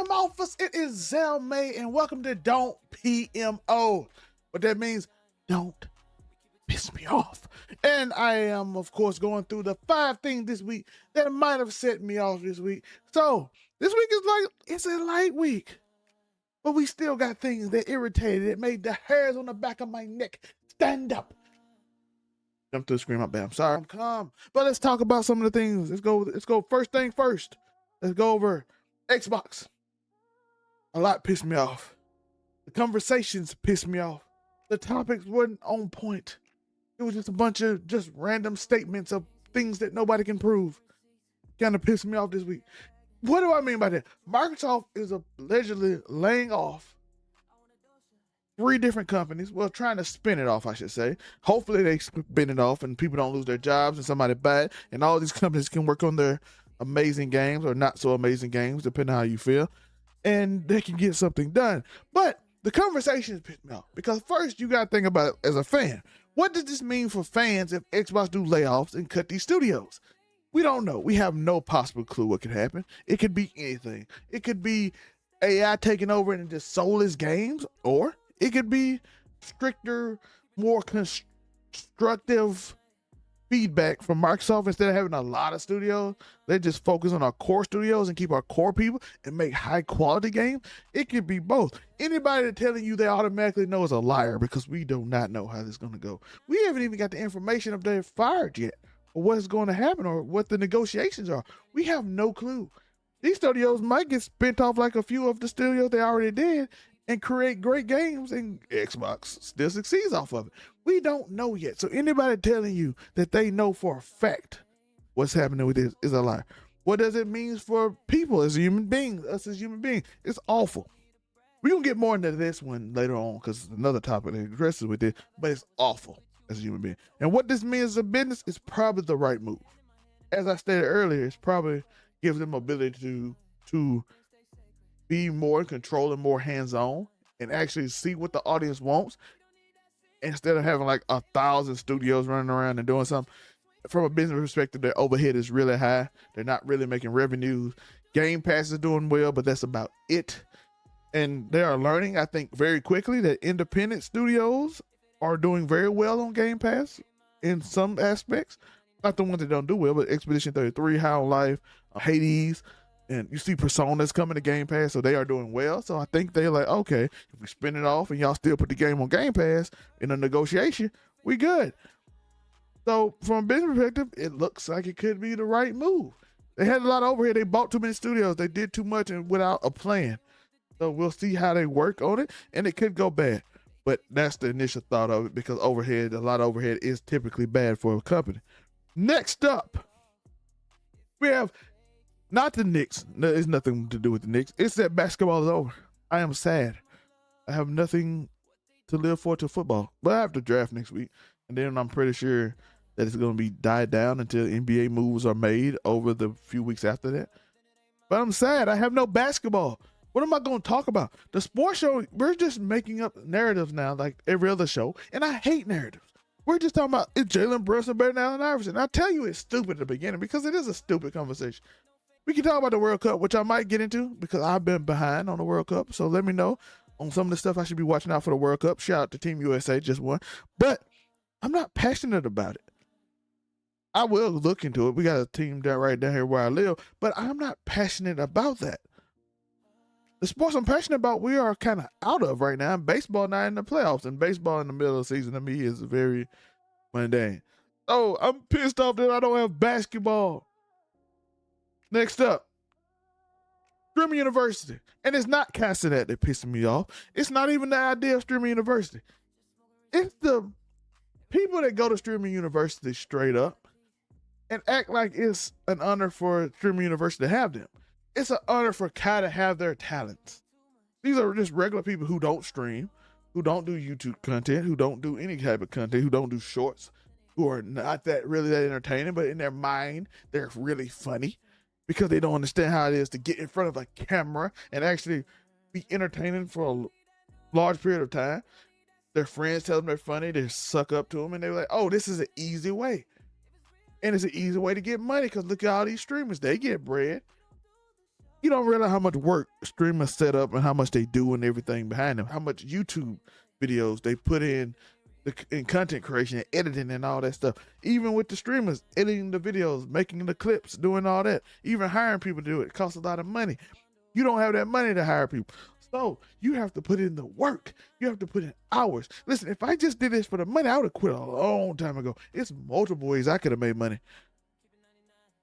PM office. It is Zelmae, and welcome to Don't PMO. What that means, don't piss me off. And I am, of course, going through the 5 things this week that might have set me off this week. So this week is like, it's a light week, but we still got things that irritated. It made the hairs on the back of my neck stand up. Jump to the screen, my bad. I'm sorry, I'm calm. But let's talk about some of the things. Let's go first thing first. Let's go over Xbox. A lot pissed me off. The conversations pissed me off. The topics weren't on point. It was just a bunch of just random statements of things that nobody can prove. Kind of pissed me off this week. What do I mean by that? Microsoft is allegedly laying off 3 different companies. Well, trying to spin it off, I should say. Hopefully they spin it off and people don't lose their jobs and somebody buy it. And all these companies can work on their amazing games or not so amazing games, depending on how you feel. And they can get something done. But the conversations pissed me off. Because first, you got to think about it as a fan. What does this mean for fans if Xbox do layoffs and cut these studios? We don't know. We have no possible clue what could happen. It could be anything. It could be AI taking over and just soulless games, or it could be stricter, more constructive feedback from Microsoft. Instead of having a lot of studios, they just focus on our core studios and keep our core people and make high quality games. It could be both. Anybody telling you they automatically know is a liar, because we do not know how this is going to go. We haven't even got the information if they're fired yet, or what's going to happen, or what the negotiations are. We have no clue. These studios might get spent off like a few of the studios they already did and create great games, and Xbox still succeeds off of it. We don't know yet. So anybody telling you that they know for a fact what's happening with this is a lie. What does it mean for people as human beings, us as human beings? It's awful. We're going to get more into this one later on, because it's another topic that addresses with it, but it's awful as a human being. And what this means as a business is probably the right move. As I stated earlier, it's probably gives them ability to be more in control and more hands-on and actually see what the audience wants, instead of having like 1,000 studios running around and doing something. From a business perspective, their overhead is really high. They're not really making revenues. Game Pass is doing well, but that's about it. And they are learning, I think, very quickly that independent studios are doing very well on Game Pass in some aspects. Not the ones that don't do well, but Expedition 33, High on Life, Hades, and you see Persona's coming to Game Pass, so they are doing well. So I think they're like, okay, if we spin it off and y'all still put the game on Game Pass in a negotiation, we good. So from a business perspective, it looks like it could be the right move. They had a lot of overhead. They bought too many studios. They did too much and without a plan. So we'll see how they work on it, and it could go bad. But that's the initial thought of it, because overhead, a lot of overhead is typically bad for a company. Next up, we have not the Knicks. No, it's nothing to do with the Knicks. It's that basketball is over. I am sad. I have nothing to live for till football. But I have to draft next week. And then I'm pretty sure that it's going to be died down until NBA moves are made over the few weeks after that. But I'm sad. I have no basketball. What am I going to talk about? The sports show, we're just making up narratives now like every other show. And I hate narratives. We're just talking about, is Jalen Brunson better than Allen Iverson? I tell you it's stupid at the beginning, because it is a stupid conversation. We can talk about the World Cup, which I might get into because I've been behind on the World Cup. So let me know on some of the stuff I should be watching out for the World Cup. Shout out to Team USA, just won. But I'm not passionate about it. I will look into it. We got a team right down here where I live, but I'm not passionate about that. The sports I'm passionate about, we are kind of out of right now. And baseball not in the playoffs, and baseball in the middle of the season to me is very mundane. Oh, I'm pissed off that I don't have basketball. Next up, streaming university. And it's not casting that pissing me off. It's not even the idea of streaming university. It's the people that go to streaming university straight up and act like it's an honor for streaming university to have them. It's an honor for Kai to have their talents. These are just regular people who don't stream, who don't do YouTube content, who don't do any type of content, who don't do shorts, who are not really that entertaining, but in their mind, they're really funny because they don't understand how it is to get in front of a camera and actually be entertaining for a large period of time. Their friends tell them they're funny, they suck up to them, and they're like, oh, this is an easy way. And it's an easy way to get money because look at all these streamers, they get bread. You don't realize how much work streamers set up and how much they do and everything behind them, how much YouTube videos they put in content creation and editing and all that stuff. Even with the streamers, editing the videos, making the clips, doing all that, even hiring people to do it costs a lot of money. You don't have that money to hire people. So you have to put in the work. You have to put in hours. Listen, if I just did this for the money, I would have quit a long time ago. It's multiple ways I could have made money.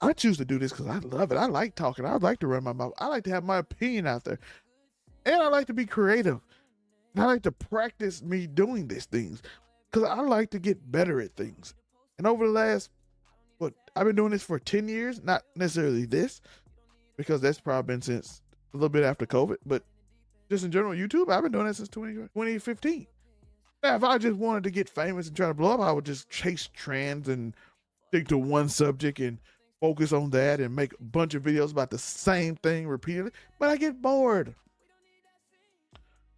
I choose to do this because I love it. I like talking. I like to run my mouth. I like to have my opinion out there. And I like to be creative. And I like to practice me doing these things because I like to get better at things. And over the last, I've been doing this for 10 years, not necessarily this, because that's probably been since a little bit after COVID, but just in general, YouTube, I've been doing that since 2015. Now, if I just wanted to get famous and try to blow up, I would just chase trends and stick to one subject and focus on that and make a bunch of videos about the same thing repeatedly, but I get bored.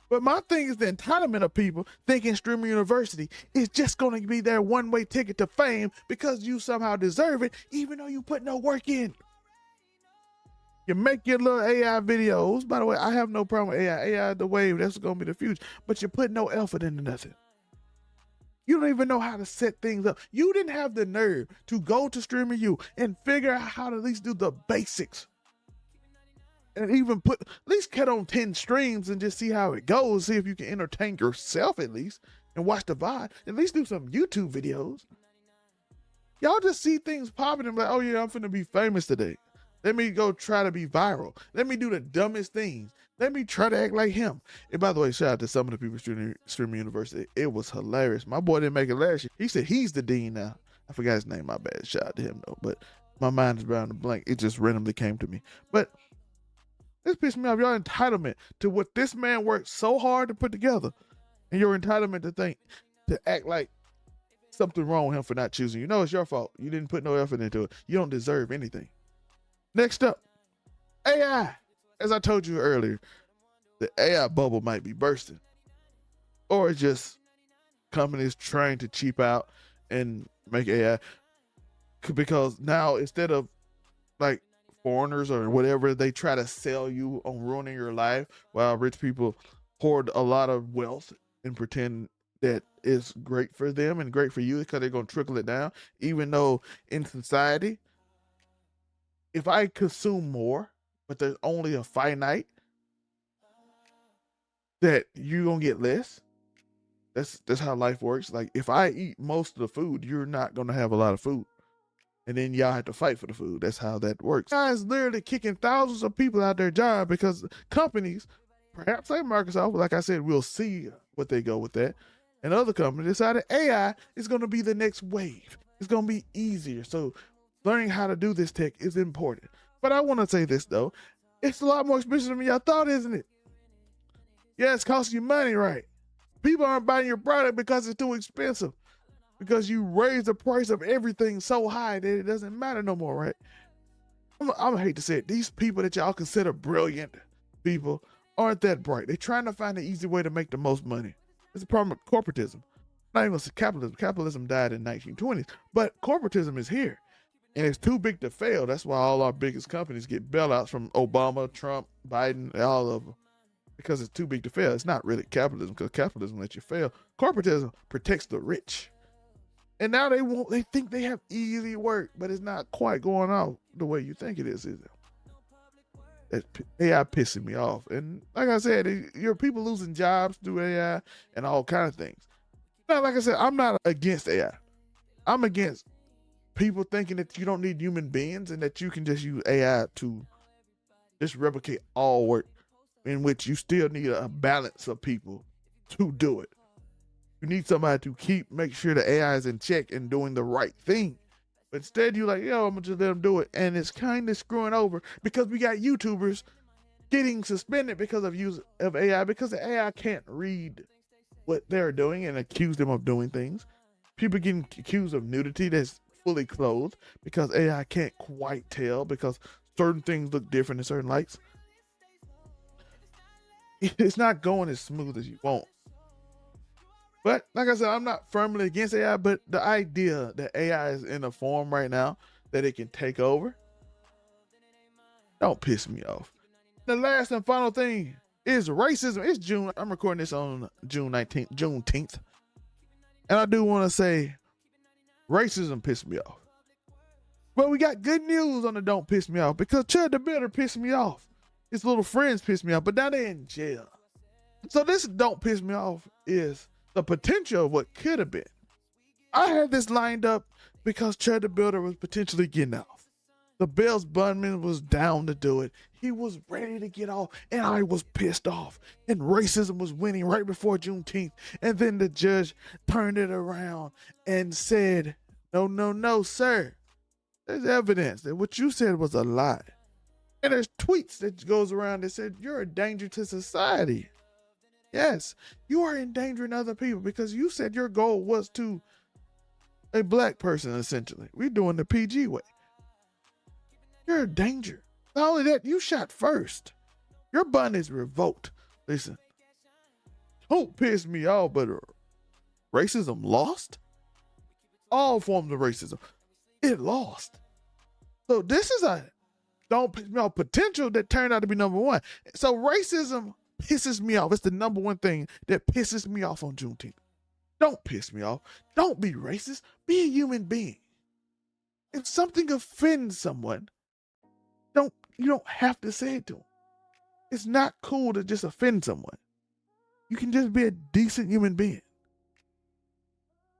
But my thing is the entitlement of people thinking Streamer University is just going to be their one-way ticket to fame because you somehow deserve it, even though you put no work in. You make your little AI videos. By the way, I have no problem with AI. AI, the wave, that's going to be the future. But you put no effort into nothing. You don't even know how to set things up. You didn't have the nerve to go to Streamer U and figure out how to at least do the basics. And even at least cut on 10 streams and just see how it goes. See if you can entertain yourself at least and watch the VOD. At least do some YouTube videos. Y'all just see things popping and be like, oh yeah, I'm finna be famous today. Let me go try to be viral. Let me do the dumbest things. Let me try to act like him. And by the way, shout out to some of the people Streamer University. It was hilarious. My boy didn't make it last year. He said he's the dean now. I forgot his name, my bad. Shout out to him though. But my mind is bound to blank. It just randomly came to me. But this pissed me off. Your entitlement to what this man worked so hard to put together. And your entitlement to act like something wrong with him for not choosing you. No, it's your fault. You didn't put no effort into it. You don't deserve anything. Next up, AI. As I told you earlier, the AI bubble might be bursting. Or it's just companies trying to cheap out and make AI. Because now instead of like foreigners or whatever, they try to sell you on ruining your life while rich people hoard a lot of wealth and pretend that it's great for them and great for you because they're going to trickle it down. Even though in society, if I consume more, but there's only a finite, that you're gonna get less. That's how life works. Like if I eat most of the food, you're not gonna have a lot of food. And then y'all have to fight for the food. That's how that works. Guys literally kicking thousands of people out their job because companies, perhaps like Microsoft, like I said, we'll see what they go with that. And other companies decided AI is gonna be the next wave. It's gonna be easier. So learning how to do this tech is important. But I want to say this, though. It's a lot more expensive than y'all thought, isn't it? Yeah, it's costing you money, right? People aren't buying your product because it's too expensive. Because you raise the price of everything so high that it doesn't matter no more, right? I'm going to hate to say it. These people that y'all consider brilliant people aren't that bright. They're trying to find an easy way to make the most money. It's a problem with corporatism. Not even with capitalism. Capitalism died in the 1920s. But corporatism is here. And it's too big to fail. That's why all our biggest companies get bailouts from Obama, Trump, Biden, all of them. Because it's too big to fail. It's not really capitalism because capitalism lets you fail. Corporatism protects the rich. And now they think they have easy work, but it's not quite going out the way you think it is it? That AI pissing me off. And like I said, you're people losing jobs through AI and all kind of things. Now, like I said, I'm not against AI. I'm against people thinking that you don't need human beings and that you can just use AI to just replicate all work, in which you still need a balance of people to do it. You need somebody to make sure the AI is in check and doing the right thing. But instead, you're like, yo, I'm going to just let them do it. And it's kind of screwing over because we got YouTubers getting suspended because of use of AI because the AI can't read what they're doing and accuse them of doing things. People getting accused of nudity that's fully clothed because AI can't quite tell because certain things look different in certain lights. It's not going as smooth as you want. But like I said, I'm not firmly against AI, but the idea that AI is in a form right now that it can take over, don't piss me off. The last and final thing is racism. It's June. I'm recording this on June 19th, Juneteenth. And I do want to say racism pissed me off. But we got good news on the don't piss me off, because Chad the Builder pissed me off. His little friends pissed me off, but now they're in jail. So this don't piss me off is the potential of what could have been. I had this lined up because Chad the Builder was potentially getting off. The Bills Bunman was down to do it. He was ready to get off, and I was pissed off. And racism was winning right before Juneteenth. And then the judge turned it around and said, no, sir. There's evidence that what you said was a lie. And there's tweets that goes around that said, you're a danger to society. Yes, you are endangering other people because you said your goal was to a black person, essentially. We're doing the PG way. You're a danger. Not only that, you shot first. Your bun is revoked. Listen, don't piss me off, but racism lost? All forms of racism. It lost. So this is a don't piss me off potential that turned out to be number one. So racism pisses me off. It's the number one thing that pisses me off on Juneteenth. Don't piss me off. Don't be racist. Be a human being. If something offends someone, you don't have to say it to them. It's not cool to just offend someone. You can just be a decent human being.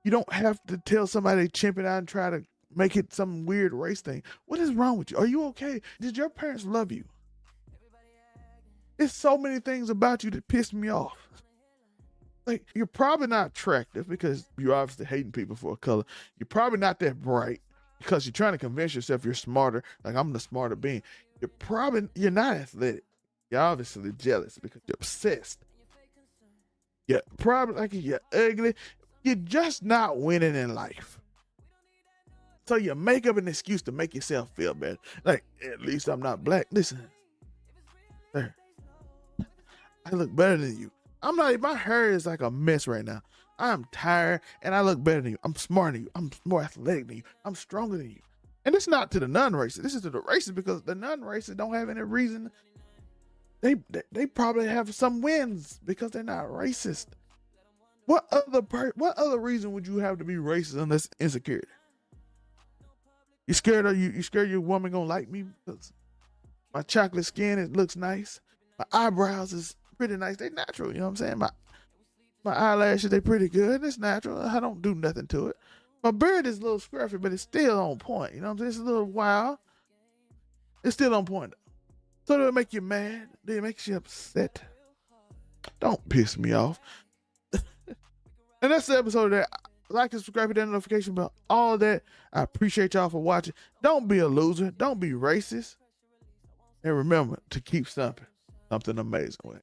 You don't have to tell somebody to chimp it out and try to make it some weird race thing. What is wrong with you? Are you okay? Did your parents love you? There's so many things about you that piss me off. Like, you're probably not attractive because you're obviously hating people for a color. You're probably not that bright because you're trying to convince yourself you're smarter. Like, I'm the smarter being. You're not athletic. You're obviously jealous because you're obsessed. You're probably like you're ugly. You're just not winning in life. So you make up an excuse to make yourself feel better. Like, at least I'm not black. Listen, sir, I look better than you. My hair is like a mess right now. I'm tired and I look better than you. I'm smarter than you. I'm more athletic than you. I'm stronger than you. And it's not to the non-racist. This is to the racist because the non-racist don't have any reason. They probably have some wins because they're not racist. What other reason would you have to be racist unless insecurity? You scared your woman gonna like me because my chocolate skin, it looks nice. My eyebrows is pretty nice. They natural, you know what I'm saying? My eyelashes, they pretty good. It's natural. I don't do nothing to it. My beard is a little scruffy, but it's still on point. You know what I'm saying? It's a little wild. It's still on point. So do it make you mad? Do it make you upset? Don't piss me off. And that's the episode of that. Like and subscribe, hit that notification bell. All of that. I appreciate y'all for watching. Don't be a loser. Don't be racist. And remember to keep something amazing with.